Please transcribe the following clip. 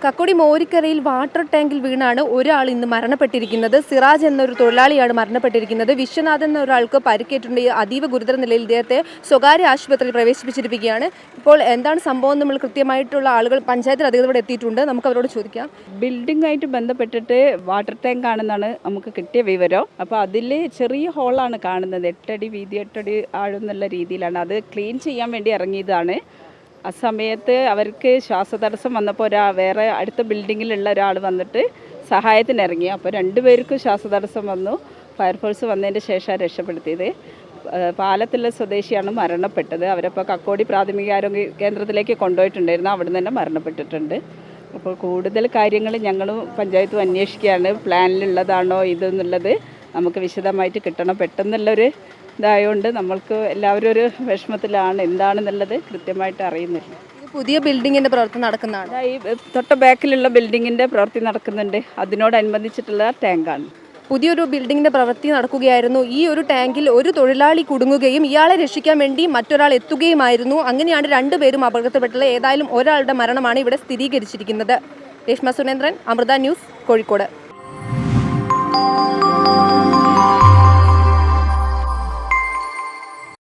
Kakkodi മോരിക്കരയിൽ water ടാങ്കിൽ വീണാണ് ഒരാൾ ഇന്ന് മരണപ്പെട്ടിരിക്കുന്നത്. സിറാജ് എന്നൊരു തൊഴിലാളിയാണ് മരണപ്പെട്ടിരിക്കുന്നത്. വിശ്വനാഥൻ എന്ന ഒരാൾക്ക് പരിക്കേറ്റുണ്ട്. അതീവ ഗുരുതര നിലയിൽ ഇദ്ദേഹത്തെ സ്വകാര്യ ആശുപത്രിയിൽ പ്രവേശിപ്പിച്ചിരിക്കുകയാണ്. ഇപ്പോൾ എന്താണ് സംഭവം നമ്മൾ കൃത്യമായിട്ടുള്ള ആളുകൾ പഞ്ചായത്തിൽ അധികൃതർ എത്തിയിട്ടുണ്ട്. നമുക്ക് അവരോട് ചോദിക്കാം. ബിൽഡിംഗായിട്ട് ബന്ധപ്പെട്ടിട്ട് വാട്ടർ ടാങ്ക് ആണെന്നാണ് നമുക്ക് കിട്ടിയ വിവരം. അപ്പോൾ അതിൽ ചെറിയ ഹോളാണ് കാണുന്നത്. 8 അടി വീതി 8 അടി ആഴം എന്നുള്ള രീതിയിലാണ്. അത് ക്ലീൻ ചെയ്യാൻ വേണ്ടി ഇറങ്ങിയതാണ്. ആ സമയത്ത് അവർക്ക് ശ്വാസതടസ്സം വന്നപ്പോൾ വേറെ അടുത്ത ബിൽഡിങ്ങിലുള്ള ഒരാൾ വന്നിട്ട് സഹായത്തിന് ഇറങ്ങി. അപ്പോൾ 2 പേർക്കും ശ്വാസതടസ്സം വന്നു. ഫയർഫോഴ്സ് വന്നതിൻ്റെ ശേഷം രക്ഷപ്പെടുത്തിയത്. പാലത്തുള്ള സ്വദേശിയാണ് മരണപ്പെട്ടത്. അവരപ്പോൾ കക്കോടി പ്രാഥമികാരോഗ്യ കേന്ദ്രത്തിലേക്ക് കൊണ്ടുപോയിട്ടുണ്ടായിരുന്നു. അവിടെ നിന്ന് തന്നെ മരണപ്പെട്ടിട്ടുണ്ട്. അപ്പോൾ കൂടുതൽ കാര്യങ്ങൾ ഞങ്ങളും പഞ്ചായത്തും അന്വേഷിക്കുകയാണ്. പ്ലാനിലുള്ളതാണോ ഇതെന്നുള്ളത് നമുക്ക് വിശദമായിട്ട് കിട്ടണം. പെട്ടെന്നുള്ളൊരു ഇതായതുകൊണ്ട് നമ്മൾക്ക് എല്ലാവരും ഒരു വിഷമത്തിലാണ്. എന്താണെന്നുള്ളത് കൃത്യമായിട്ട് അറിയുന്നില്ല. പുതിയ ബിൽഡിങ്ങിന്റെ പ്രവർത്തനം നടക്കുന്നതാണ്. ഈ തൊട്ട ബാക്കിലുള്ള ബിൽഡിങ്ങിൻ്റെ പ്രവൃത്തി നടക്കുന്നുണ്ട്. അതിനോടനുബന്ധിച്ചിട്ടുള്ള ടാങ്കാണ്. പുതിയൊരു ബിൽഡിങ്ങിന്റെ പ്രവൃത്തി നടക്കുകയായിരുന്നു. ഈ ഒരു ടാങ്കിൽ ഒരു തൊഴിലാളി കുടുങ്ങുകയും ഇയാളെ രക്ഷിക്കാൻ വേണ്ടി മറ്റൊരാൾ എത്തുകയുമായിരുന്നു. അങ്ങനെയാണ് 2 പേരും അപകടത്തിൽപ്പെട്ടുള്ളത്. ഏതായാലും ഒരാളുടെ മരണമാണ് ഇവിടെ സ്ഥിരീകരിച്ചിരിക്കുന്നത്. രേഷ്മ സുരേന്ദ്രൻ, അമൃത ന്യൂസ്, കോഴിക്കോട്.